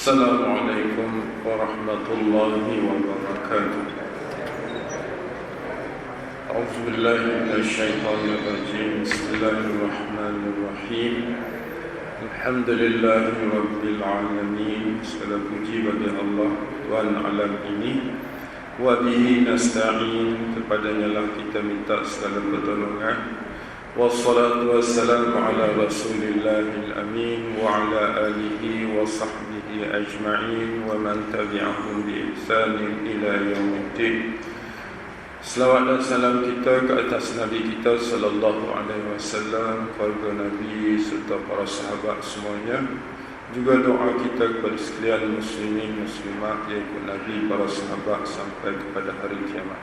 Assalamualaikum warahmatullahi wabarakatuh. A'udzubillahi minasyaitonirrajim. Bismillahirrahmanirrahim. Alhamdulillahi rabbil alamin. Segala puji bagi Allah Tuhan alam ini. Wa bihi nasta'in. Kepadanya lah kita minta segala pertolongan. Wassalatu wassalamu ala rasulillahil amin wa ala alihi wa sahbihi ajma'in wa man tabi'ahum bi ihsanin ila yaumiddin. Selawat dan salam kita ke atas Nabi kita sallallahu alaihi wasallam, keluarga Nabi serta para sahabat semuanya. Juga doa kita kepada sekalian muslimin muslimat yang ikut Nabi, para sahabat sampai kepada hari kiamat.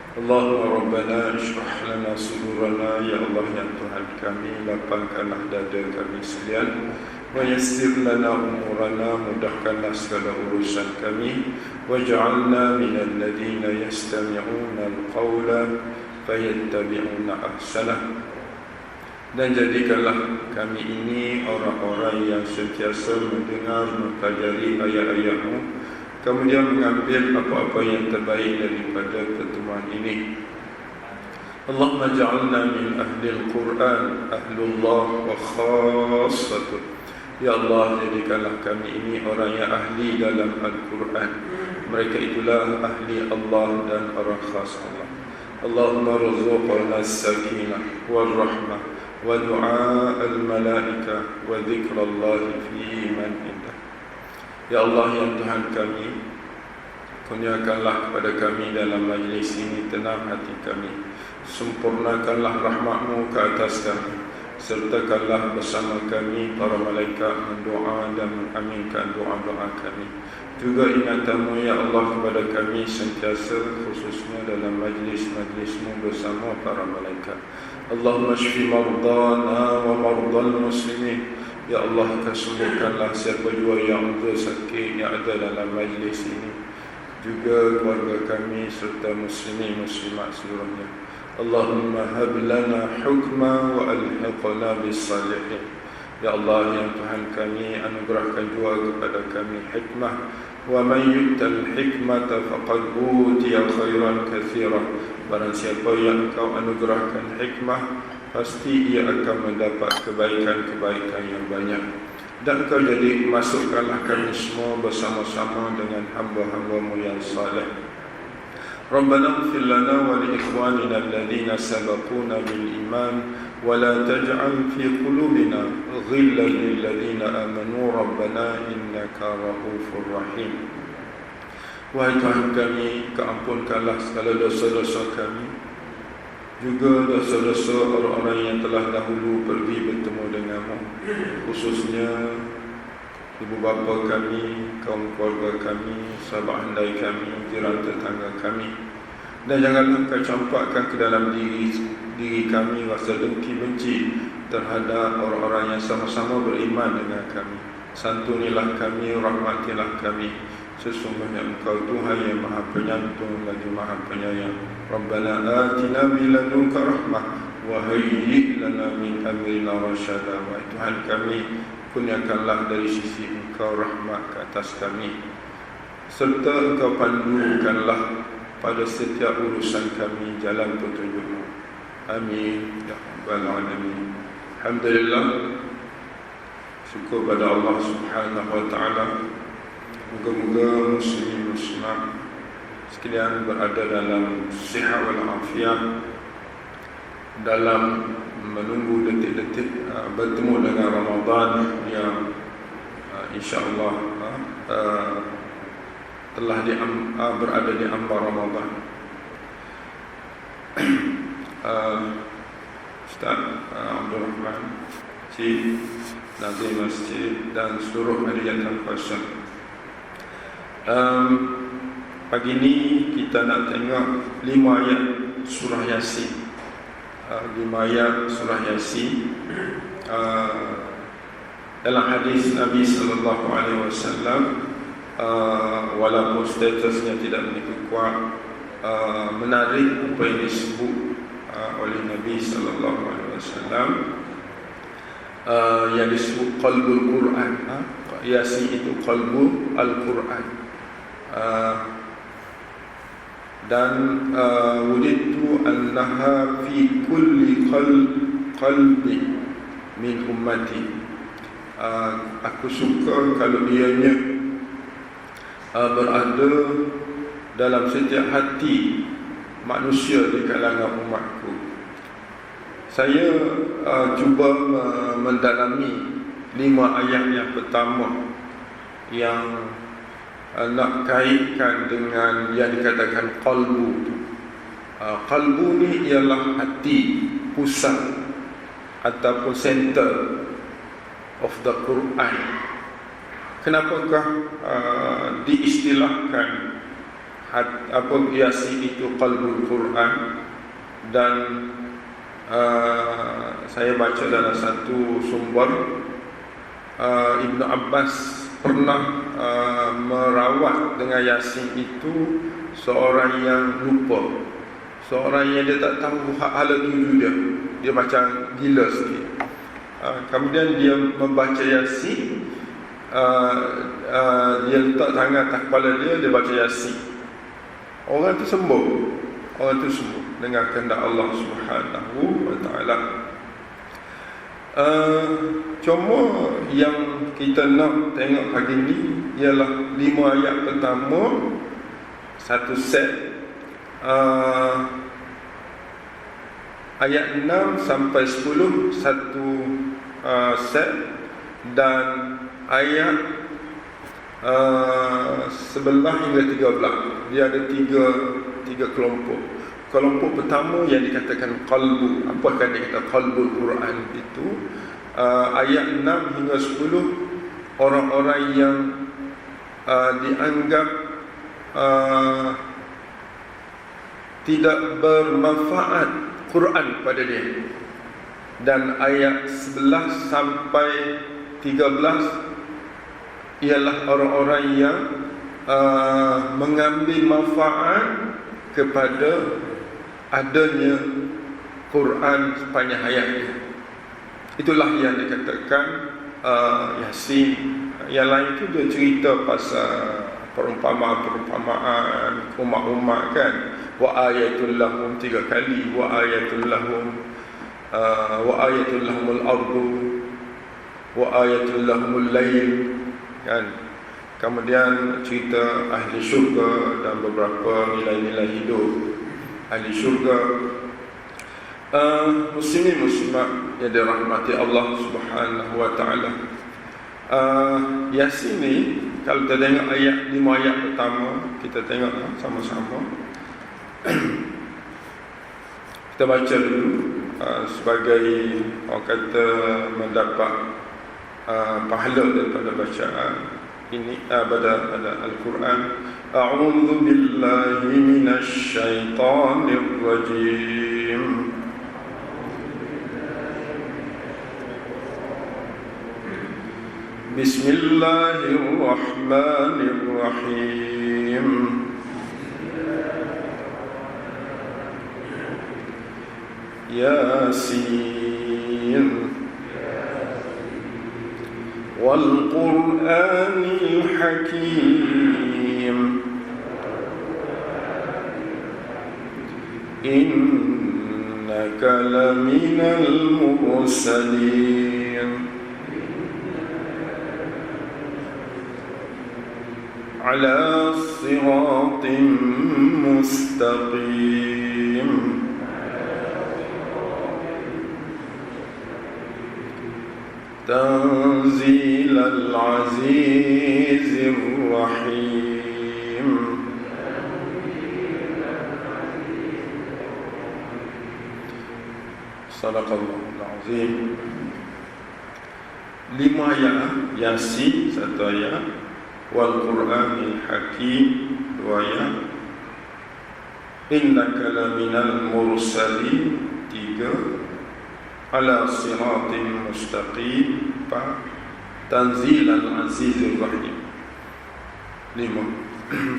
Allahumma Rabbana ishrah lana sudurana. Ya Allah yang Tuhan kami, lapangkanlah dada kami sekalian. Wa yassir lana umurana, mudahkanlah segala urusan kami. Waj'alna minal ladina yastami'una al-qawla fayattabi'una ahsanah. Dan jadikanlah kami ini orang-orang yang sentiasa mendengar, mempelajari ayat-ayat-Mu, kemudian mengambil apa-apa yang terbaik daripada pertemuan ini. Allahumma ja'alna min ahlil Qur'an, ahlullah wa khassatuh. Ya Allah, jadikanlah kami ini orang yang ahli dalam Al-Quran. Mereka itulah ahli Allah dan orang khas Allah. Allahumma rzuqna as-sakinah wal rahmah wa du'a al-malaika wa dhikrallahi fi man indah. Ya Allah yang Tuhan kami, kurniakanlah kepada kami dalam majlis ini tenang hati kami. Sempurnakanlah rahmat-Mu ke atas kami. Sertakanlah bersama kami para malaikat mendoa dan mengaminkan doa-doa kami. Juga ingatan-Mu ya Allah kepada kami sentiasa, khususnya dalam majlis-majlis-Mu bersama para malaikat. Allahumma shfi mardana wa mardal muslimin. Ya Allah, kesembuhkanlah siapa jua yang sakit yang ada dalam majlis ini, juga keluarga kami serta muslimin muslimat seluruhnya. Allahumma hab lana hukma wa alhiqna bis salihin. Ya Allah yang Tuhan kami, anugerahkan jua kepada kami hikmah. Wa man yu'tal hikmata faqad utiya khairan katsiran. Barang siapa yang Engkau anugerahkan hikmah, pasti ia akan mendapat kebaikan-kebaikan yang banyak. Dan Engkau jadi masukkanlah kami semua bersama-sama dengan hamba-hamba-Mu yang saleh. Rabbana ighfir lana wa li ikhwanina alladhina sabaquna bil iman wa la taj'al fi qulubina ghillan lil ladzina amanu rabbana innaka ra'ufur rahim. Wahai Tuhan kami, keampunkanlah segala dosa-dosa kami, juga dosa-dosa orang-orang yang telah dahulu pergi bertemu denganmu, khususnya ibu bapa kami, kaum keluarga kami, sahabat handai kami, jiran tetangga kami. Dan janganlah Engkau campakkan ke dalam diri kami rasa dengki benci terhadap orang-orang yang sama-sama beriman dengan kami. Santunilah kami, rahmatilah kami. Sesungguhnya Engkau Tuhan yang Maha Penyantun lagi Maha Penyayang. Rabbana atina min ladunka rahmah wa hayyi' lana min amrina rasyada. Wahai Tuhan kami, kurniakanlah dari sisi Engkau rahmat ke atas kami, serta Engkau pandukanlah pada setiap urusan kami jalan petunjuk-Mu. Amin ya rabbal alamin. Alhamdulillah, syukur pada Allah Subhanahu wa taala. Moga-moga muslimin muslimat sekalian berada dalam sihat wal afiat, dalam menunggu detik-detik bertemu dengan Ramadan yang insya-Allah telah berada di ambar Ramadan. Ustaz Abdul Rahman, Cik Nazim Masjid dan seluruh hadirin al-Fasal. Pagi ini kita nak tengok 5 ayat surah Yasin. 5 ayat surah Yasin. Dalam hadis Nabi sallallahu alaihi wasallam, walaupun statusnya tidak begitu kuat, menarik apa yang disebut oleh Nabi sallallahu alaihi wasallam yang disebut qalbul Quran. Yasin itu qalbu Al-Quran. Dan wulitu annaha fi kulli qalbi min ummati. Aku suka kalau ianya berada dalam setiap hati manusia di kalangan umatku. Saya cuba mendalami 5 ayat yang pertama yang nak kaitkan dengan yang dikatakan qalbu. Qalbu ni ialah hati, pusat ataupun center of the Quran. Kenapakah diistilahkan Yasin itu qalbul Quran? Dan saya baca dalam satu sumber, Ibnu Abbas pernah merawat dengan Yasin itu seorang yang lupa, seorang yang dia tak tahu hala tuju dia macam gila sikit. Kemudian dia membaca Yasin, dia letak tangan atas kepala dia baca Yasin. Orang tu sembuh dengan kehendak Allah Subhanahu wa taala. Cuma yang kita nak tengok pagi ni ialah 5 ayat pertama, satu set, ayat 6 sampai 10 satu set, dan ayat 11 hingga 13. Dia ada tiga kelompok. Kelompok pertama yang dikatakan qalbu. Apa yang dikatakan qalbul Quran itu? Ayat 6 hingga 10, orang-orang yang dianggap tidak bermanfaat Quran pada dia. Dan ayat 11 sampai 13 ialah orang-orang yang mengambil manfaat kepada adanya Quran sepanjang hayatnya. Itulah yang dikatakan Yasin. Yang lain itu dia cerita pasal perumpamaan umat-umat kan. Wa ayatul lahum 3 kali, wa ayatul lahumul ardu, wa ayatul lahumul lail kan. Kemudian cerita ahli syurga dan beberapa nilai-nilai hidup ahli syurga. Muslimin muslimat yang dirahmati Allah Subhanahu wa taala. Yasin ni kalau kita tengok ayat 5 ayat pertama, kita tengok sama-sama. Kita baca dulu sebagai orang kata mendapat pahala daripada bacaan ini pada Al-Quran. A'udzu billahi minasy syaithanir rajim. Bismillahirrahmanirrahim. Yasin wal Qur'anil Hakim. Innaka laminal mursalin ala siratin mustaqim. Tanzilal azizir rahim. Sadaqallahul azim. 5 ayat Yasin 1 ayat, wal Qur'anil Hakim 2 ayat, innaka laminal mursalin 3, ala siratin mustaqim 4, tanzilal azizir rahim 5.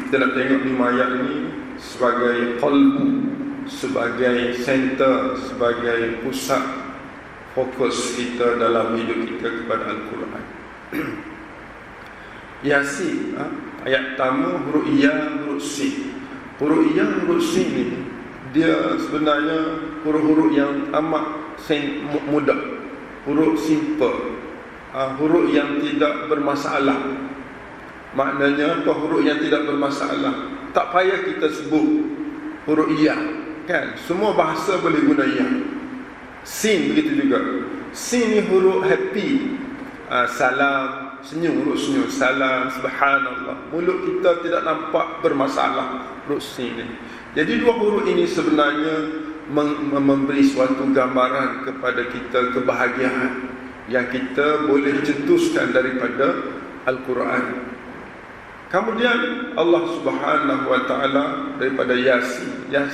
Kita nak tengok 5 ayat ini sebagai qalbu, sebagai center, sebagai pusat fokus kita dalam hidup kita kepada Al-Quran. Yasin, ayat pertama huruf ya, huruf sin. Huruf ya, huruf sin ni dia sebenarnya huruf-huruf yang amat mudah, huruf simple, huruf yang tidak bermasalah. Maknanya apa huruf yang tidak bermasalah? Tak payah kita sebut huruf ya, kan? Semua bahasa boleh guna ya. Sin begitu juga. Sin ni huruf happy, salam, senyum, huruf senyum, salam, subhanallah. Mulut kita tidak nampak bermasalah, huruf sin ni. Jadi dua huruf ini sebenarnya memberi suatu gambaran kepada kita kebahagiaan yang kita boleh cetuskan daripada Al-Quran. Kemudian Allah Subhanahu Wa Taala daripada Yasin. Ya,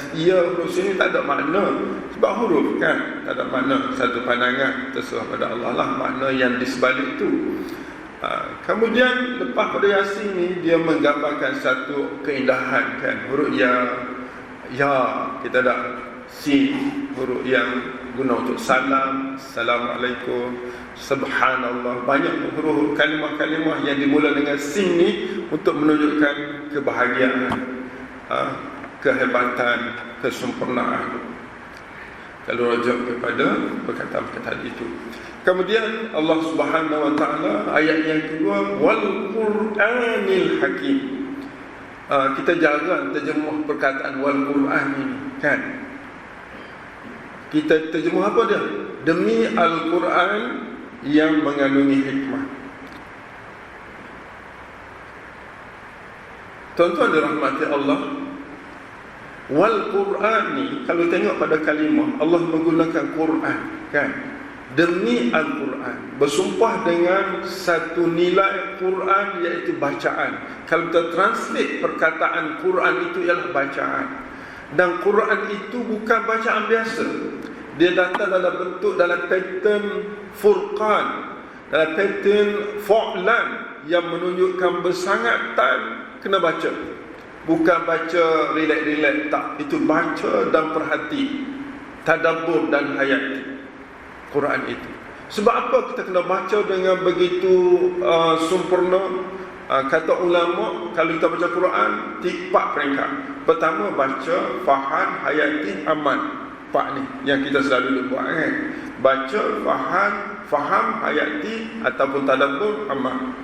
huruf ini tak ada makna. Sebab huruf kan tak ada makna. Satu pandangan terserah pada Allah lah makna yang di sebalik itu. Kemudian lepas pada Yasin ni dia menggambarkan satu keindahan kan. Huruf ya kita ada sin, huruf yang guna untuk salam, assalamualaikum, subhanallah. Banyak huruf kalimah-kalimah yang dimula dengan sin ni untuk menunjukkan kebahagiaan, kehebatan, kesempurnaan. Kalau rujuk kepada perkataan-perkataan itu. Kemudian Allah Subhanahu Wa Taala ayat yang kedua, wal Qur'anil Hakim. Kita jarang terjemah perkataan wal Quran ini, kan? Kita terjemah apa dia? Demi Al-Quran yang mengandungi hikmah. Tuan-tuan dirahmati Allah, wal Quran ni kalau tengok pada kalimah Allah menggunakan Quran, kan? Demi Al-Quran, bersumpah dengan satu nilai Quran iaitu bacaan. Kalau kita translate perkataan Quran itu ialah bacaan. Dan Quran itu bukan bacaan biasa. Dia datang dalam bentuk, dalam pattern furqan, dalam pattern fu'lan yang menunjukkan bersangatan kena baca. Bukan baca relax-relax, tak. Itu baca dan perhati, tadabbur dan hayati Quran itu. Sebab apa kita kena baca dengan begitu sempurna? Kata ulama, kalau kita baca Quran 4 peringkat. Pertama baca, faham, hayati, amal. 4 ni yang kita selalu buat, kan? Baca, faham, hayati ataupun tadabbur, amal.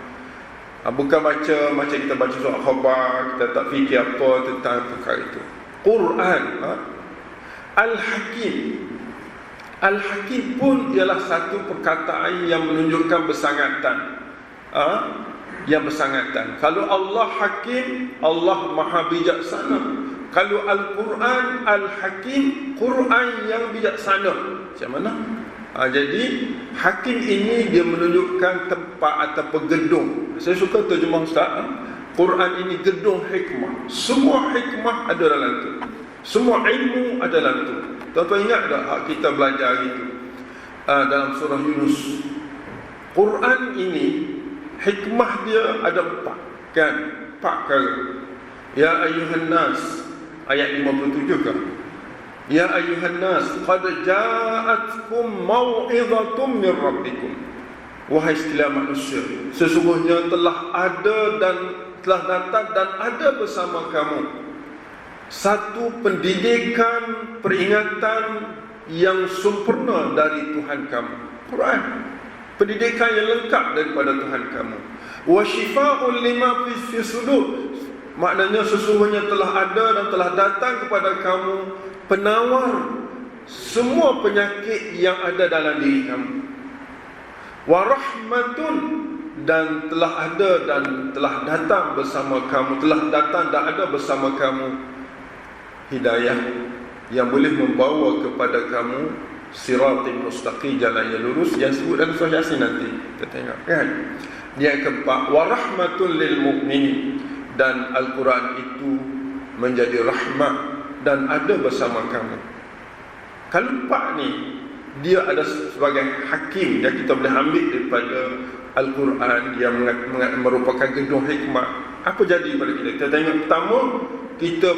Bukan baca macam kita baca surah khabar, kita tak fikir apa tentang perkara itu. Quran, Al-Hakim. Al-Hakim pun ialah satu perkataan yang menunjukkan bersangatan. Yang bersangatan. Kalau Allah Hakim, Allah Maha Bijaksana. Kalau Al-Quran, Al-Hakim, Quran yang bijaksana. Macam mana? Jadi Hakim ini dia menunjukkan tempat atau gedung. Saya suka terjemah Ustaz. Quran ini gedung hikmah. Semua hikmah ada dalam itu. Semua ilmu ada dalam itu. Tuan-tuan ingat tak kita belajar itu dalam surah Yunus? Quran ini hikmah dia ada 4, kan? 4 kali. Ya ayuhan nas, ayat 57 kan? Ya ayuhan nas, qad ja'atkum mau'izatun min rabbikum. Wahai sekalian manusia, sesungguhnya telah ada dan telah datang dan ada bersama kamu satu pendidikan, peringatan yang sempurna dari Tuhan kamu. Quran, pendidikan yang lengkap daripada Tuhan kamu. Wa shifaa'un lima fi sudur, maknanya sesungguhnya telah ada dan telah datang kepada kamu penawar semua penyakit yang ada dalam diri kamu. Wa rahmatun, dan telah ada dan telah datang bersama kamu, telah datang dan ada bersama kamu hidayah yang boleh membawa kepada kamu siratul mustaqim, jalan yang lurus, yang sebut dalam surah Yasin nanti kita tengok, kan? Yang keempat, wa rahmatul lil mu'minin, dan Al-Quran itu menjadi rahmat dan ada bersama kamu. Kalau 4 ni dia ada sebagai hakim yang kita boleh ambil daripada Al-Quran yang merupakan gedung hikmah. Apa jadi pada kita? Kita tengok pertama, kita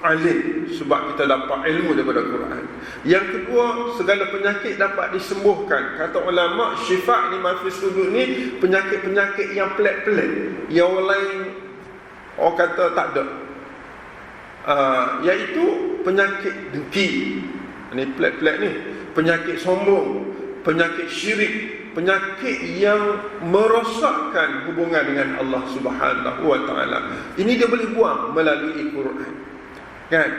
alim, sebab kita dapat ilmu daripada Quran. Yang kedua, segala penyakit dapat disembuhkan. Kata ulama, syifa ni mafis sudur ni penyakit-penyakit yang pelik-pelik, yang orang lain orang kata tak ada, iaitu penyakit dengki, ni pelik-pelik ni, penyakit sombong, penyakit syirik, penyakit yang merosakkan hubungan dengan Allah Subhanahu wa taala. Ini dia boleh buang melalui Quran. Kan?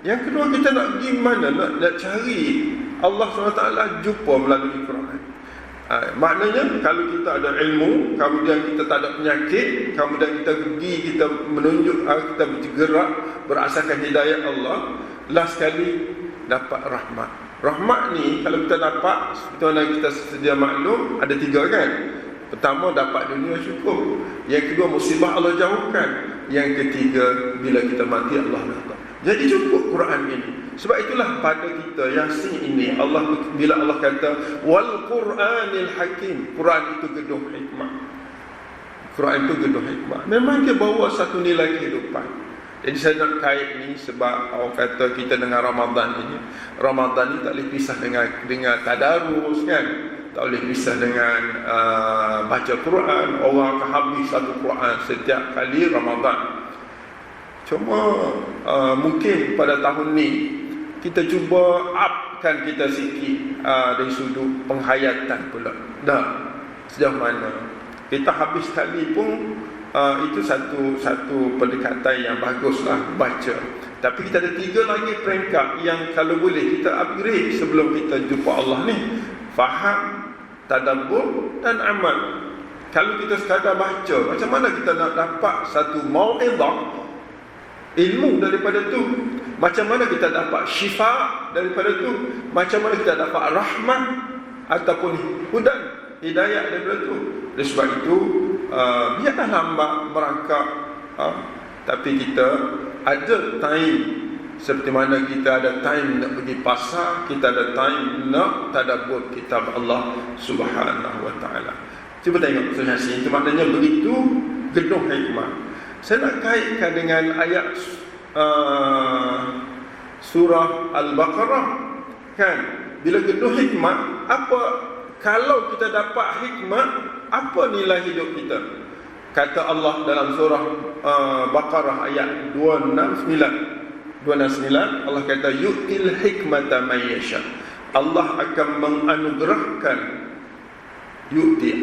Yang kedua, kita nak pergi mana? Nak cari Allah SWT jumpa melalui Quran. Maknanya kalau kita ada ilmu, kemudian kita tak ada penyakit, kemudian kita pergi, kita menunjuk, kita bergerak berasalkan hidayah Allah, last sekali dapat rahmat. Rahmat ni kalau kita dapat, seperti mana kita sedia maklum, ada 3 kan. Pertama, dapat dunia cukup. Yang kedua, musibah Allah jauhkan. Yang ketiga, bila kita mati Allah nak. Jadi cukup Quran ini. Sebab itulah pada kita Yasin ini, Allah bila Allah kata wal Quranil Hakim, Quran itu gedung hikmah. Quran itu gedung hikmah. Memang dia bawa satu nilai kehidupan. Jadi saya nak kait ni sebab orang kata kita dengan Ramadan ini, Ramadan ni tak boleh pisah dengan tadarus kan. Tak boleh pisah dengan baca Quran. Orang akan habis satu Quran setiap kali Ramadan. Cuma mungkin pada tahun ni kita cuba upkan kita sikit dari sudut penghayatan pula. Dah sejauh mana kita habis sekali pun itu satu pendekatan yang baguslah baca. Tapi kita ada 3 lagi peringkat yang kalau boleh kita upgrade sebelum kita jumpa Allah ni. Faham, tadabbur dan amal. Kalau kita sekadar baca, macam mana kita nak dapat satu mau'izah, ilmu daripada tu? Macam mana kita dapat syifa daripada tu? Macam mana kita dapat rahmat ataupun hudan, hidayah daripada tu? Oleh sebab itu biarlah lambat merangkak, tapi kita ada time. Seperti mana kita ada time nak pergi pasar, kita ada time nak tadabbur kitab Allah Subhanahu wa taala. Cuba tengok surah Yasin, itu maknanya begitu gedung hikmah. Saya nak kaitkan dengan ayat surah Al-Baqarah kan. Bila gedung hikmah, apa kalau kita dapat hikmah, apa nilai hidup kita? Kata Allah dalam surah Baqarah ayat 269, Allah kata yu'til hikmata man yasha. Allah akan menganugerahkan, yu'ti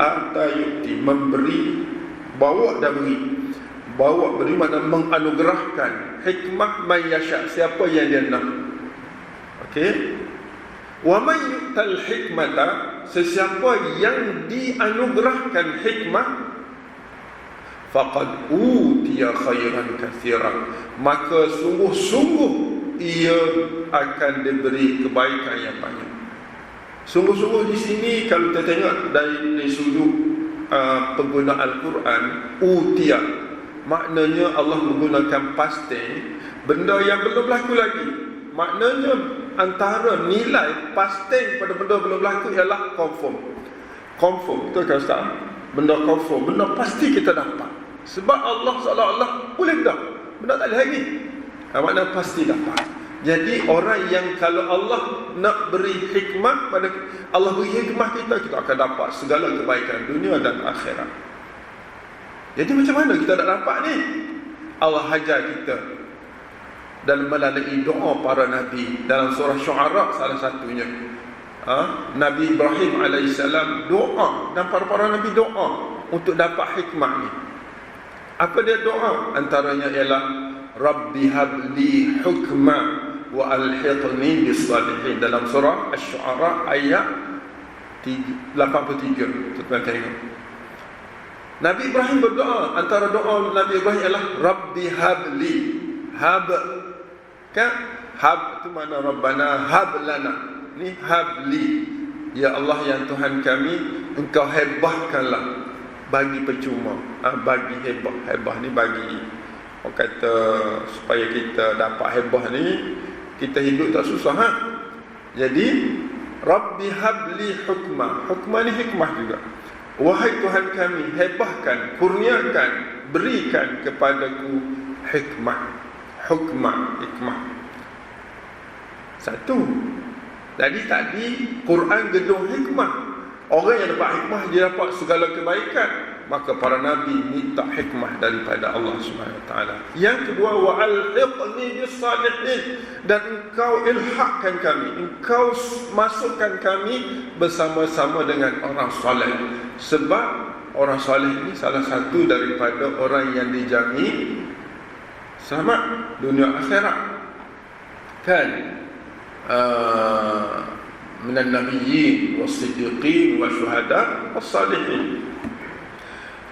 memberi, bawa dan beri. Bawa beri makna menganugerahkan. Hikmah man yasha, siapa yang dia nak. Okey. Wa man yu'tal hikmata, sesiapa yang dianugerahkan hikmah, faqad utiya khairan katsiran, maka sungguh-sungguh ia akan diberi kebaikan yang banyak. Sungguh-sungguh di sini kalau kita tengok dari sudut pengguna Al-Quran, utiya maknanya Allah menggunakan past tense, benda yang belum berlaku lagi. Maknanya antara nilai past tense pada benda belum berlaku ialah confirm. Betul kan Ustaz? Benda confirm, benda pasti kita dapat. Sebab Allah seolah-olah boleh dah, benda tak ada lagi. Makna pasti dapat. Jadi orang yang kalau Allah nak beri hikmah pada Allah beri hikmah kita akan dapat segala kebaikan dunia dan akhirat. Jadi macam mana kita nak dapat ni? Allah hajar kita dan melalui doa para nabi. Dalam surah Syu'ara salah satunya, Nabi Ibrahim alaihissalam doa, dan para nabi doa untuk dapat hikmah ni. Apa dia doa? Antaranya ialah Rabbi habli hukma wa alhiqni bis salihin. Dalam surah Asy-Syu'ara ayat 83. Tuan-tuan tengok. Nabi Ibrahim berdoa, antara doa Nabi Ibrahim ialah Rabbi habli. Hab kan? Hab itu mana Rabbana hab lana. Ni habli. Ya Allah, yang Tuhan kami, Engkau hebahkanlah. Bagi percuma, bagi hebah. Hebah ni bagi, orang kata supaya kita dapat hebah ni, kita hidup tak susah. Jadi Rabbi habli hukmah. Hukmah ni hikmah juga. Wahai Tuhan kami, hebahkan, kurniakan, berikan kepadaku hikmah. hikmah. Satu. Tadi Quran gedung hikmah. Orang yang dapat hikmah dia dapat segala kebaikan. Maka para nabi minta hikmah daripada Allah Subhanahu Wa Taala. Yang kedua, wa alhiqni bis salihin, dan engkau ilhaqkan kami, engkau masukkan kami bersama-sama dengan orang soleh. Sebab orang soleh ini salah satu daripada orang yang dijamin selamat dunia akhirat. Kan? Minan nabiyyin was-siddiqin wasyuhada was-salihin.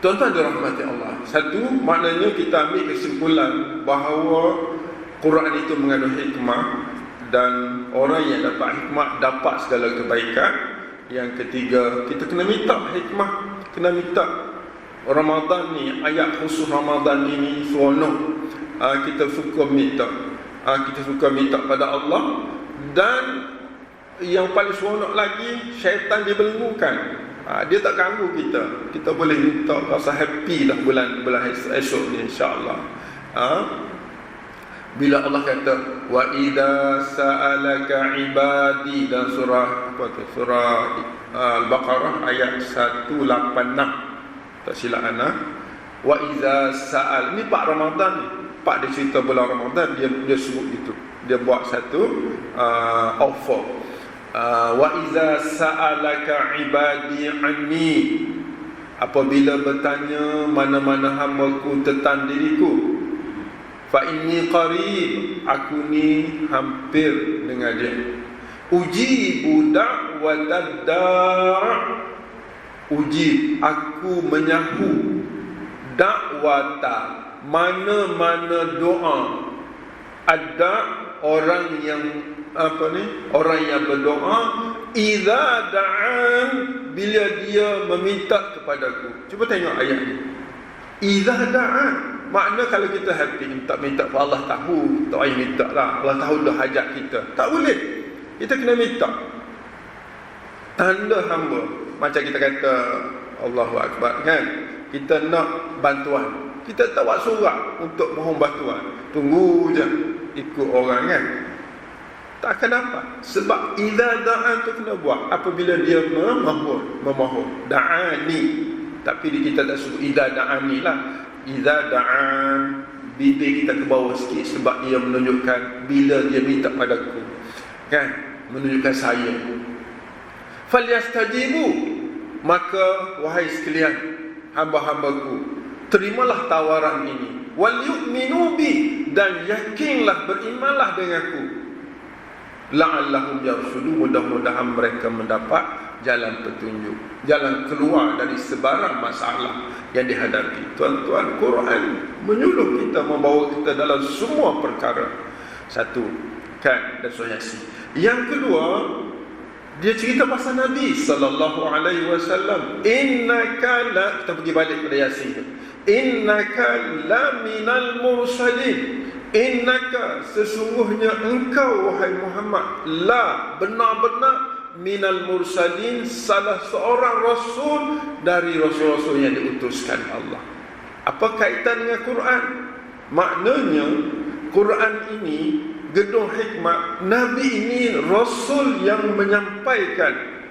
Tuan-tuan dirahmati Allah. Satu, maknanya kita ambil kesimpulan bahawa Quran itu mengandung hikmah, dan orang yang dapat hikmah dapat segala kebaikan. Yang ketiga, kita kena minta hikmah, kena minta. Ramadan ni, ayat khusus Ramadan ini seronok. Kita suka minta. Kita suka minta pada Allah. Dan yang paling seronok lagi, syaitan dibelenggukan. Dia tak ganggu kita. Kita boleh minta rasa happy lah bulan esok ni, insya-Allah. Bila Allah kata wa idza sa'alaka ibadi, dan surah surah Al-Baqarah ayat 186, tak silap ana. Wa idza sa'al, ni Pak Ramadan ni. Pak dia cerita bulan Ramadan, dia sebut gitu. Dia buat satu offer. Wa iza sa'alaka ibadi anni, apabila bertanya mana-mana hamba-Ku tentang diriku, fa inni qarib, aku ni hampir dengan dia. Ujibu da'watad da', ujib, aku menyahu, da'wata, mana-mana doa, ada orang yang orang yang berdoa, idza da'an, bila dia meminta kepadaku. Cuba tengok ayat ni. Idza da'an, makna kalau kita happy minta Allah tahu, tak payah minta lah, Allah tahu dah hajat kita. Tak boleh. Kita kena minta. Tanda hamba, macam kita kata Allahu Akbar kan. Kita nak bantuan, kita tak buat surat untuk mohon bantuan. Tunggu je ikut orang kan. Tak akan dapat. Sebab idza da'an tu kena buat apabila dia memohon. Da'ani. Tapi kita tak sebut idza da'ani lah. Idza da'an, bibir kita ke bawah sikit, sebab dia menunjukkan bila dia minta padaku. Kan? Menunjukkan saya. Falyastajibu, maka wahai sekalian hamba-hambaku, terimalah tawaran ini. Wal yu'minu bi, dan yakinlah, berimanlah denganku. La'allahum yarshudun, mudah-mudahan mereka mendapat jalan petunjuk, jalan keluar dari sebarang masalah yang dihadapi. Tuan-tuan, Quran menyuruh kita, membawa kita dalam semua perkara. Satu, kan, dan Yasin. Yang kedua, dia cerita pasal Nabi sallallahu alaihi wasallam. Innaka la, kita pergi balik pada Yasin. Innaka la minal mursalin. Innaka, sesungguhnya engkau wahai Muhammad, la, benar-benar, minal mursalin, salah seorang rasul dari rasul-rasul yang diutuskan Allah. Apa kaitan dengan Quran? Maknanya Quran ini gedung hikmah. Nabi ini rasul yang menyampaikan,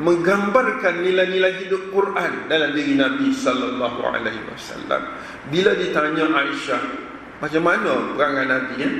menggambarkan nilai-nilai hidup Quran dalam diri Nabi sallallahu alaihi wasallam. Bila ditanya Aisyah, macam mana perangai Nabi ya?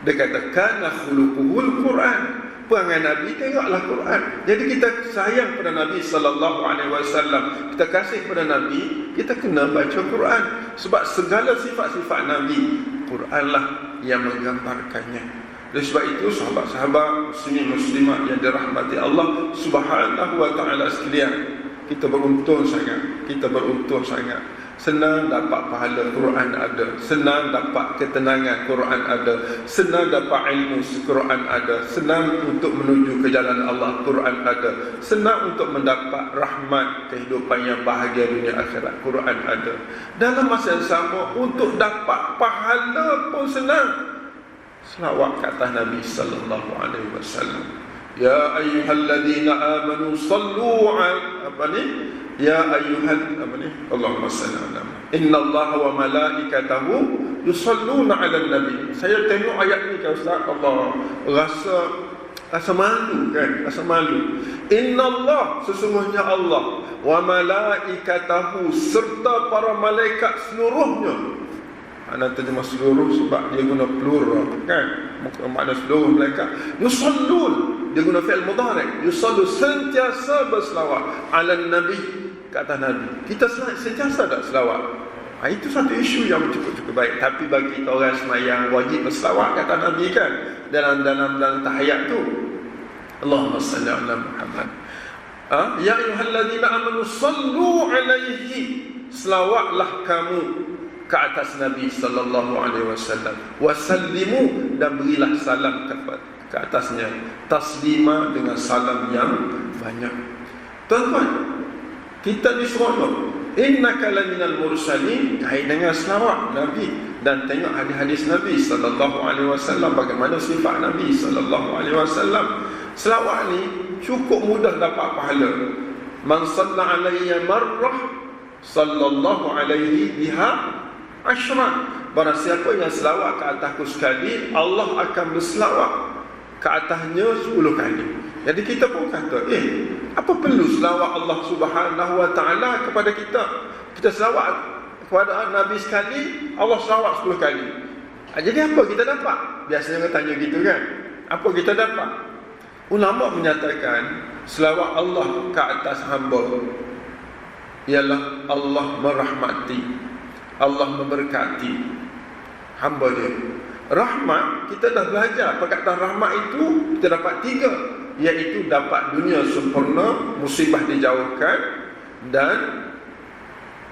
Dia kata kana khuluquhul Quran. Perangai Nabi, tengoklah Quran. Jadi kita sayang pada Nabi sallallahu alaihi wasallam, kita kasih pada Nabi, kita kena baca Quran. Sebab segala sifat-sifat Nabi, Quranlah yang menggambarkannya. Oleh sebab itu, sahabat-sahabat muslimin muslimat yang dirahmati Allah Subhanahu wa taala sekalian, kita beruntung sangat. Kita beruntung sangat. Senang dapat pahala, Quran ada. Senang dapat ketenangan, Quran ada. Senang dapat ilmu, Quran ada. Senang untuk menuju ke jalan Allah, Quran ada. Senang untuk mendapat rahmat kehidupan yang bahagia dunia akhirat, Quran ada. Dalam masa yang sama, untuk dapat pahala pun senang. Selawat ke atas Nabi sallallahu alaihi wasallam. Ya ayyuhalladzina amanu sallu Allahumma salli ala innallaha wa malaikatahu yusalluna 'alan nabi. Saya tengok ayat ni kan Ustaz, Allah rasa malu kan, rasa malu. Innallah, sesungguhnya Allah, wa malaikatahu, serta para malaikat seluruhnya. Ana terjemah seluruh sebab dia guna plural kan, makna seluruh malaikat. Yusallun, dia guna fi'il mudhari'. Yusallu, sentiasa berselawat, 'alan nabi, ke atas nabi. Kita sentiasa tak selawat? Itu satu isu yang cukup baik. Tapi bagi kita orang semayang wajib berselawat ke atas nabi kan, dalam tahiyat tu. Allahumma salli ala Muhammad. Ya ayyuhalladzina amanu sallu alaihi, selawatlah kamu ke atas Nabi sallallahu alaihi wasallam, wasallimu, dan berilah salam ke atasnya, taslima, dengan salam yang banyak. Tuan-tuan, kita disuruh innaka laminal mursalin, kait dengan selawat Nabi, dan tengok hadis-hadis Nabi sallallahu alaihi wasallam, bagaimana sifat Nabi sallallahu alaihi wasallam. Selawat ni cukup mudah dapat pahala. Man salla alayya marrah sallallahu alaihi biha asyran. Barang siapa yang selawat ke atasku sekali, Allah akan berselawat ke atasnya 10 kali. Jadi kita pun kata, apa perlu selawat Allah Subhanahu wa taala kepada kita? Kita selawat kepada Nabi sekali, Allah selawat 10 kali. Jadi apa kita dapat? Biasanya orang tanya gitu kan. Apa kita dapat? Ulama menyatakan selawat Allah ke atas hamba ialah Allah merahmati, Allah memberkati hamba dia. Rahmat, kita dah belajar perkataan rahmat itu kita dapat 3, iaitu dapat dunia sempurna, musibah dijauhkan, dan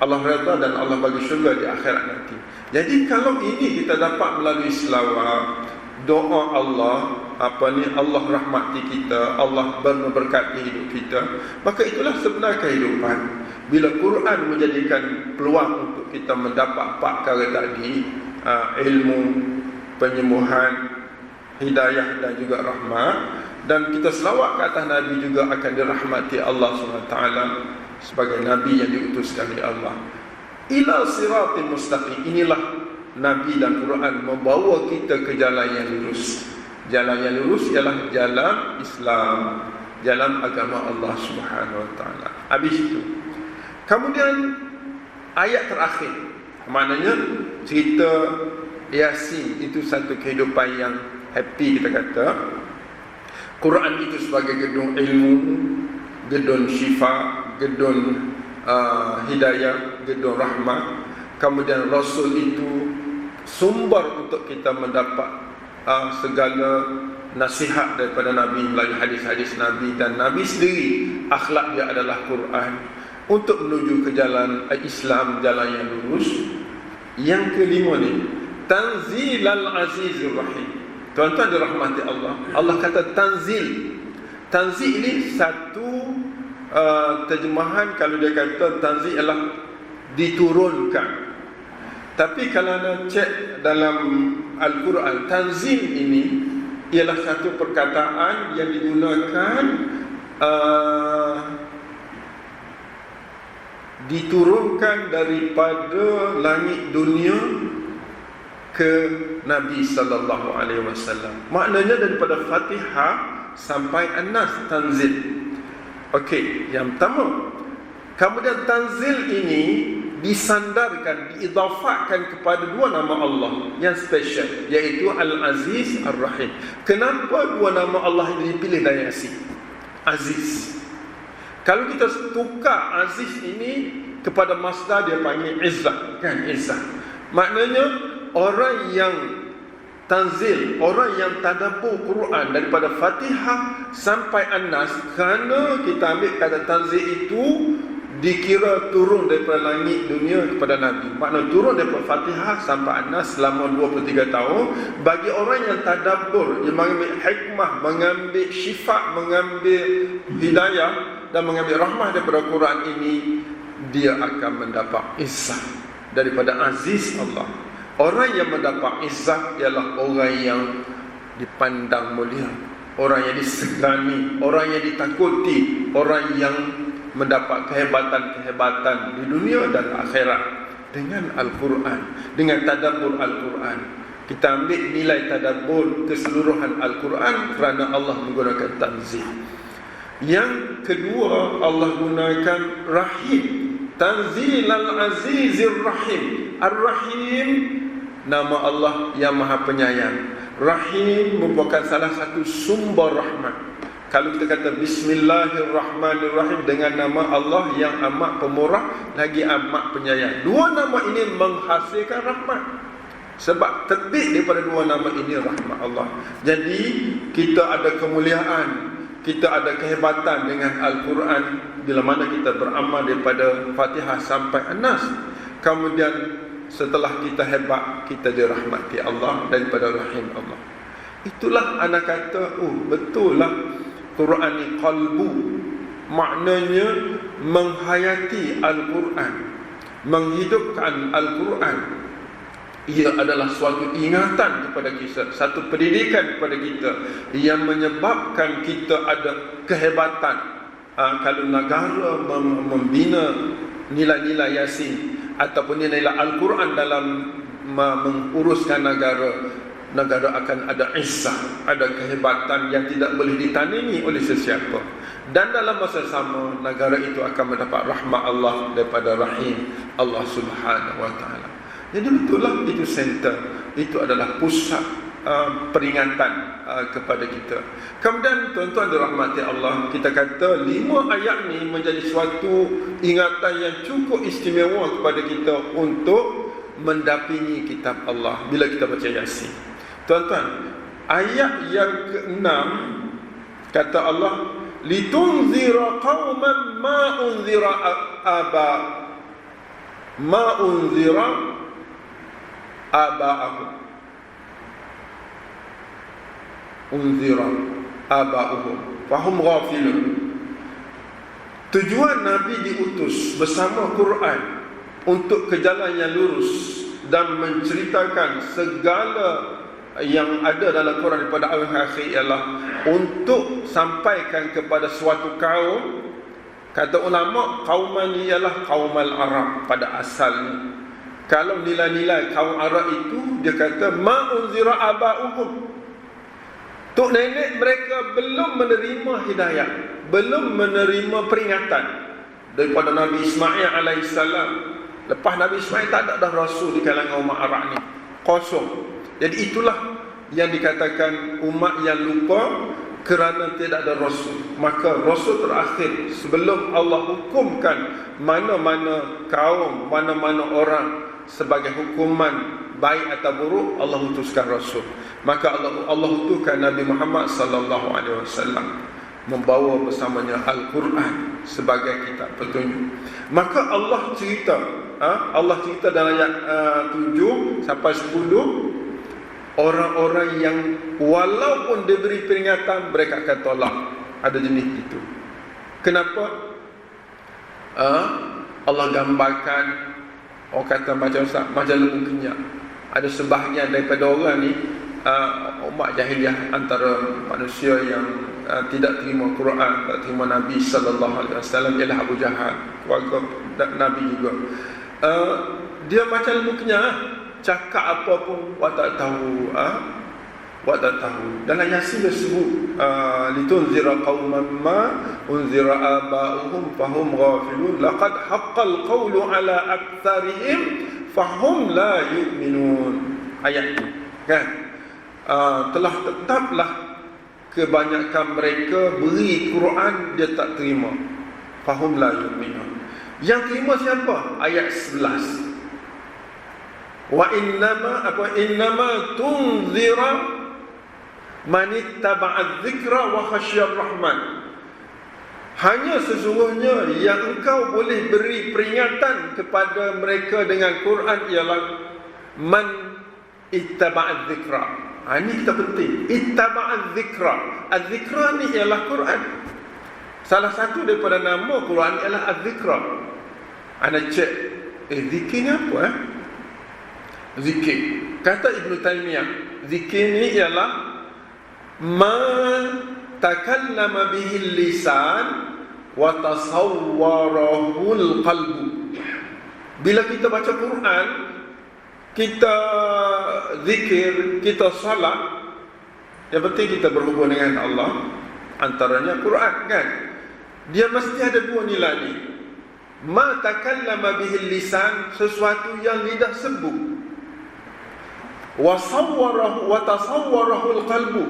Allah redha dan Allah bagi syurga di akhirat nanti. Jadi kalau ini kita dapat melalui selawat, doa Allah, Allah rahmati kita, Allah memberkati hidup kita, maka itulah sebenar kehidupan. Bila Quran menjadikan peluang untuk kita mendapat 4 perkara tadi, ilmu, penyembuhan, hidayah dan juga rahmat, dan kita selawat ke atas Nabi juga akan dirahmati Allah SWT sebagai Nabi yang diutuskan oleh Allah. Ila siratin mustaqim, inilah Nabi dan Quran membawa kita ke jalan yang lurus. Jalan yang lurus ialah jalan Islam, jalan agama Allah Subhanahu wa taala. Habis itu, kemudian ayat terakhir, maknanya cerita Yasin itu satu kehidupan yang happy, kita kata. Quran itu sebagai gedung ilmu, gedung syifa, gedung hidayah, gedung rahmat. Kemudian Rasul itu sumber untuk kita mendapat segala nasihat daripada Nabi melalui hadis-hadis Nabi, dan Nabi sendiri akhlak dia adalah Quran untuk menuju ke jalan Islam, jalan yang lurus. Yang kelima ni, Tanzilal Azizur Rahim. Tuan-tuan dirahmati Allah, Allah kata tanzil. Tanzil ni satu terjemahan, kalau dia kata tanzil ialah diturunkan. Tapi kalau anda cek dalam Al-Quran, tanzil ini ialah satu perkataan yang digunakan diturunkan daripada langit dunia ke Nabi sallallahu alaihi wasallam. Maknanya daripada Fatihah sampai An-Nas, tanzil. Okey, yang pertama. Kemudian tanzil ini disandarkan, diidafatkan kepada 2 nama Allah yang spesial, iaitu Al-Aziz, Ar-Rahim. Kenapa 2 nama Allah ini dipilih dari Yasin? Aziz. Kalau kita tukar Aziz ini kepada masdar, dia panggil Izzah, kan? Izzah. Maknanya orang yang tanzil, orang yang tadabbur Quran daripada Fatihah sampai An-Nas, kerana kita ambil kata tanzil itu dikira turun daripada langit dunia kepada Nabi. Maknanya turun daripada Fatihah sampai An-Nas selama 23 tahun. Bagi orang yang tadabbur, yang mengambil hikmah, mengambil syifa, mengambil hidayah dan mengambil rahmah daripada Quran ini, dia akan mendapat izzah daripada Aziz Allah. Orang yang mendapat izzah ialah orang yang dipandang mulia, orang yang disegani, orang yang ditakuti, orang yang mendapat kehebatan-kehebatan di dunia dan akhirat dengan Al-Quran, dengan tadabbur Al-Quran. Kita ambil nilai tadabbur keseluruhan Al-Quran kerana Allah menggunakan tanzil. Yang kedua, Allah gunakan Rahim, Tanzil Al-Azizir Rahim. Ar-Rahim, nama Allah yang Maha Penyayang. Rahim merupakan salah satu sumber rahmat. Kalau kita kata Bismillahirrahmanirrahim, dengan nama Allah yang amat pemurah lagi amat penyayang. Dua nama ini menghasilkan rahmat, sebab terbit daripada dua nama ini rahmat Allah. Jadi kita ada kemuliaan, kita ada kehebatan dengan Al-Quran bila mana kita beramal daripada Fatihah sampai An-Nas. Kemudian setelah kita hebat, kita dirahmati Allah daripada rahim Allah. Itulah anak kata, betul lah Quran ni qalbu, maknanya menghayati Al-Quran, menghidupkan Al-Quran. Ia adalah suatu ingatan kepada kita, satu pendidikan kepada kita yang menyebabkan kita ada kehebatan. Kalau negara membina nilai-nilai Yasin ataupun nilai Al-Quran dalam menguruskan negara akan ada izzah, ada kehebatan yang tidak boleh ditandingi oleh sesiapa. Dan dalam masa sama, negara itu akan mendapat rahmat Allah daripada rahim Allah Subhanahu wa ta'ala. Jadi betullah itu center, itu adalah pusat peringatan kepada kita. Kemudian tuan-tuan dirahmati Allah, kita kata 5 ayat ni menjadi suatu ingatan yang cukup istimewa kepada kita untuk mendampingi kitab Allah bila kita baca Yasin. Tuan-tuan, ayat yang ke-6 kata Allah, litunzira qauman ma unzira aba'ahum unzira aba'uhum fahum ghafilun. Tujuan Nabi diutus bersama Quran untuk ke jalan yang lurus dan menceritakan segala yang ada dalam Quran daripada awal akhir ialah untuk sampaikan kepada suatu kaum. Kata ulama, kauman ialah kaumal Arab pada asalnya. Kalau nilai-nilai kaum Arab itu, dia kata ma unzira aba'uhum, tok nenek mereka belum menerima hidayah, belum menerima peringatan daripada Nabi Ismail alaihissalam. Lepas Nabi Ismail tak ada dah rasul di kalangan umat Arab ni, kosong. Jadi itulah yang dikatakan umat yang lupa kerana tidak ada rasul. Maka rasul terakhir sebelum Allah hukumkan mana-mana kaum, mana-mana orang sebagai hukuman baik atau buruk, Allah utuskan rasul. Maka Allah utuskan Nabi Muhammad sallallahu alaihi wasallam membawa bersamanya Al-Quran sebagai kitab petunjuk. Maka Allah cerita dalam ayat 7 sampai 10, orang-orang yang walaupun diberi peringatan mereka akan tolak. Ada jenis itu. Kenapa? Allah gambarkan, orang kata macam lembu kenyak. Ada sebahagian daripada orang ni umat jahiliah, antara manusia yang tidak terima Quran, tak terima Nabi sallallahu alaihi wasallam, ialah Abu Jahal, keluarga Nabi juga. Dia macam lembu kenyak, cakap apa pun awak tak tahu, awak tak tahu. Dalam Yasin dia sebut litunzira qauman ma unzira aba'uhum fahum ghafilun laqad haqqal qawlu ala aktsarihim fahum la yu'minun. Ayat ini kan, telah tetaplah kebanyakan mereka beri Quran dia tak terima. Fahum la yu'minun. Yang terima siapa? Ayat 11. Wa innama tunzira man ittaba'a dzikra wa khasyar rahman. Hanya sesungguhnya yang engkau boleh beri peringatan kepada mereka dengan Quran ialah man ittaba'a dzikra. Ini kita penting. Ittaba'a dzikra. Az-dzikra ni ialah Quran. Salah satu daripada nama Quran ialah az-dzikra. Anda cek, zikir ni apa? Zikir, kata Ibn Taymiyah, zikir ni ialah takallama bihil lisan wa tasawwarahul qalbu. Bila kita baca Quran, kita zikir, kita salat, yang penting kita berhubung dengan Allah, antaranya Quran kan. Dia mesti ada dua nilai ni. Ma takallama bihil lisan, sesuatu yang lidah sebut. Wa tasawwarahul qalbu,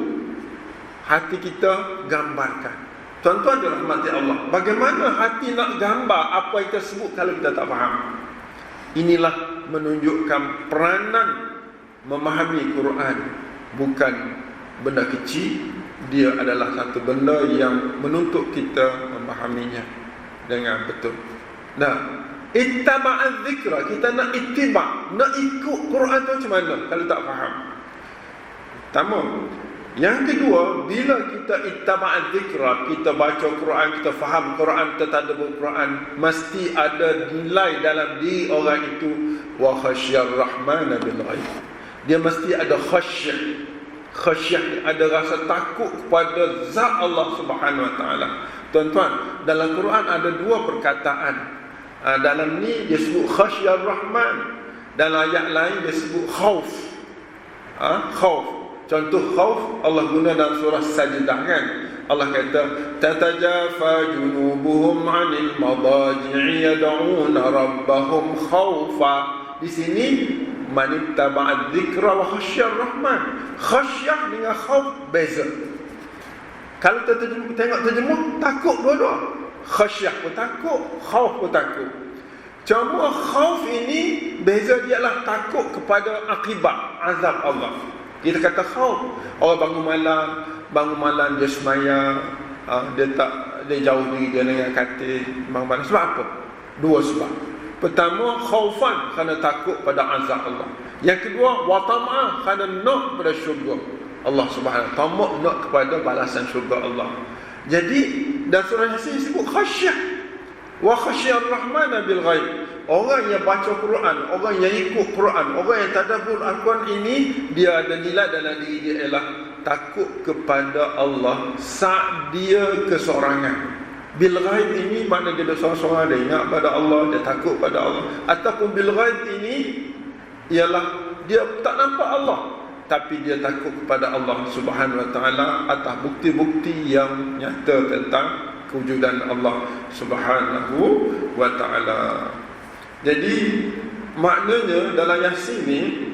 hati kita gambarkan. Tuan-tuan dirahmati Allah, bagaimana hati nak gambar apa yang kita sebut kalau kita tak faham? Inilah menunjukkan peranan memahami Quran bukan benda kecil. Dia adalah satu benda yang menuntut kita memahaminya dengan betul. Nah, ittaba'az zikra, kita nak ittiba', nak ikut Quran tu macam mana kalau tak faham? Pertama. Yang kedua, bila kita ittaba'az zikra, kita baca Quran, kita faham Quran, kita tadabbur Quran, mesti ada nilai dalam diri orang itu, wa khasyar rahmana bil ghaib. Dia mesti ada khasyah. Khasyah, ada rasa takut kepada zat Allah Subhanahu wa taala. Tuan-tuan, dalam Quran ada dua perkataan. Dalam ni dia sebut khasyar rahman, dalam ayat lain dia sebut khauf. Khauf. Contoh khauf Allah guna dalam surah Sajdah kan. Allah kata tatajafa junubuhum 'anil madaji'i yad'una rabbahum khaufa. Di sini man ittaba'a dzikra wa khasyar rahman. Khasyah dengan khauf beza. Kalau kita tengok terjemah, takut dua-dua. Khasyah pun takut, khauf pun takut. Cuma khauf ini beza dia adalah takut kepada akibat azab Allah. Kita kata khauf, orang bangun malam dia semaya, dia jauh diri dia dengan katil, bangun malam. Sebab apa? Dua sebab. Pertama, khaufan, kerana takut pada azab Allah. Yang kedua, wa tama'ah, kerana nak pada syurga Allah Subhanahu wa ta'ala, tamak nak kepada balasan syurga Allah. Jadi dan surah Yasin disebut khasyah, wa khasyar rahmana bil ghaib. Orang yang baca Quran, orang yang ikut Quran, orang yang tadabbur Al-Quran ini, dia ada nilai dalam diri dia ialah takut kepada Allah saat dia kesorangan. Bil ghaib ini makna dia seorang-seorang, dia ingat pada Allah, dia takut pada Allah. Ataupun bil ghaib ini ialah dia tak nampak Allah, tapi dia takut kepada Allah Subhanahu wa taala atas bukti-bukti yang nyata tentang kewujudan Allah Subhanahu wa taala. Jadi maknanya dalam Yasin ni,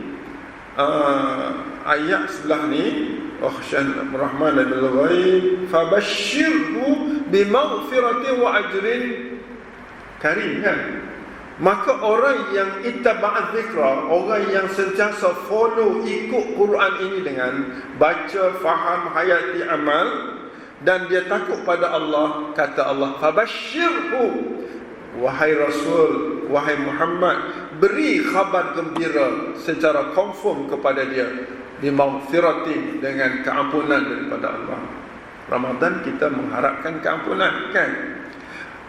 ayat sebelah ni, wakhshan rahman bil ghaib fabashshirhu bimaghfiratin wa ajrin karim kan. Maka orang yang ittaba'az zikra, orang yang sentiasa follow ikut Quran ini dengan baca, faham, hayati, amal, dan dia takut pada Allah, kata Allah, fabashshirhu, wahai Rasul, wahai Muhammad, beri khabar gembira secara confirm kepada dia, bimaghfiratin, dengan keampunan daripada Allah. Ramadan kita mengharapkan keampunan kan.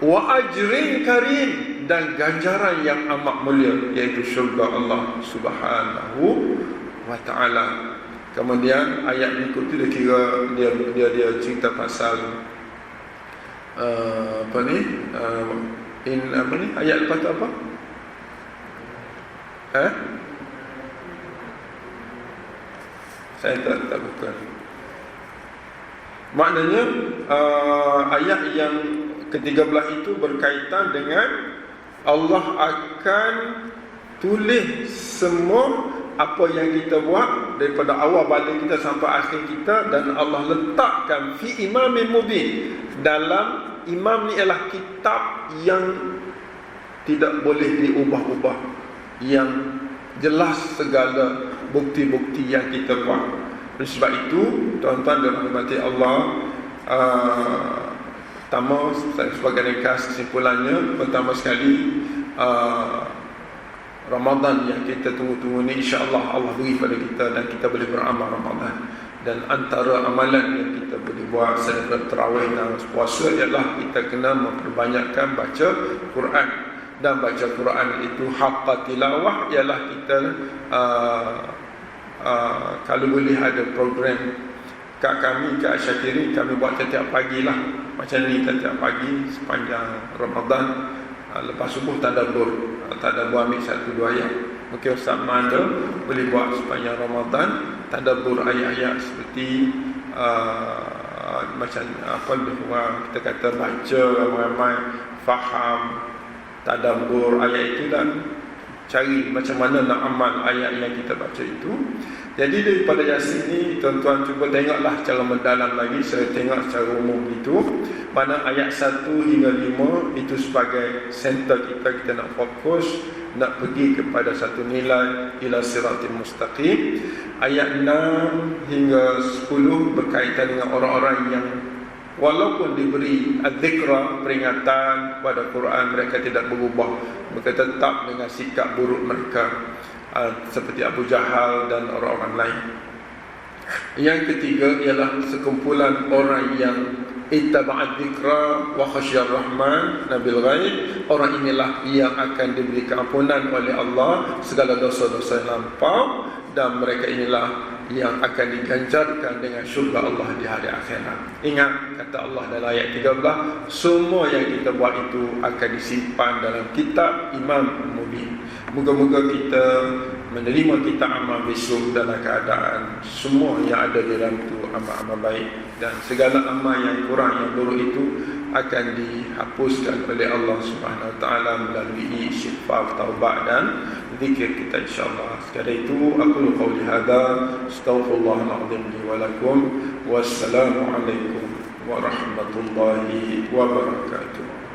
Wa ajrin karim, dan ganjaran yang amat mulia, iaitu syurga Allah Subhanahu wa taala. Kemudian ayat berikut tu dia kira dia cerita pasal ayat lepas tu apa? Saya tak buka. Maknanya ayat yang ke-13 itu berkaitan dengan Allah akan tulis semua apa yang kita buat daripada awal balik kita sampai akhir kita, dan Allah letakkan fi imamin mubin. Dalam imam ni ialah kitab yang tidak boleh diubah-ubah, yang jelas segala bukti-bukti yang kita buat. Oleh sebab itu, tuan-tuan dan rahmati Allah, pertama, sebagai ringkas kesimpulannya, pertama sekali, Ramadan yang kita tunggu-tunggu ni, insya-Allah Allah beri pada kita dan kita boleh beramal Ramadan. Dan antara amalan yang kita boleh buat selepas tarawih dan puasa ialah kita kena memperbanyakkan baca Quran. Dan baca Quran itu haqqa tilawah, ialah kita kalau boleh ada program Kak kami, Kak Syakiri, kami buat setiap pagi lah. Macam ni setiap pagi sepanjang Ramadan. Lepas subuh tadabbur ambil 1-2 ayat. Mungkin Ustaz Manda boleh buat sepanjang Ramadan tadabbur ayat-ayat seperti macam apa kita kata baca ramai-ramai, faham, tadabbur ayat itu dan cari macam mana nak amal ayat yang kita baca itu. Jadi daripada Yasin ni tuan-tuan cuba tengoklah cara mendalam lagi. Saya tengok secara umum itu, mana ayat 1 hingga 5 itu sebagai center kita nak fokus, nak pergi kepada satu nilai ila siratil mustaqim. Ayat 6 hingga 10 berkaitan dengan orang-orang yang walaupun diberi az-zikra, peringatan pada Quran, mereka tidak berubah, mereka tetap dengan sikap buruk mereka, seperti Abu Jahal dan orang-orang lain. Yang ketiga ialah sekumpulan orang yang ittaba'ad dzikra wa khasyar rahman nabil ghaib. Orang inilah yang akan diberi keampunan oleh Allah segala dosa-dosa yang lampau, dan mereka inilah yang akan diganjarkan dengan syurga Allah di hari akhirat. Ingat kata Allah dalam ayat 13, semua yang kita buat itu akan disimpan dalam kitab Imam Mubin. Moga-moga kita menerima kitab amal besok dalam keadaan semua yang ada di dalam itu amal-amal baik, dan segala amal yang kurang, yang buruk itu akan dihapuskan oleh Allah Subhanahu Wa Taala melalui istighfar, taubat dan zikir kita insya-Allah. Sekadar itu aku qauli hadza, astaghfirullahal azim li wa lakum, wassalamu alaikum warahmatullahi wabarakatuh.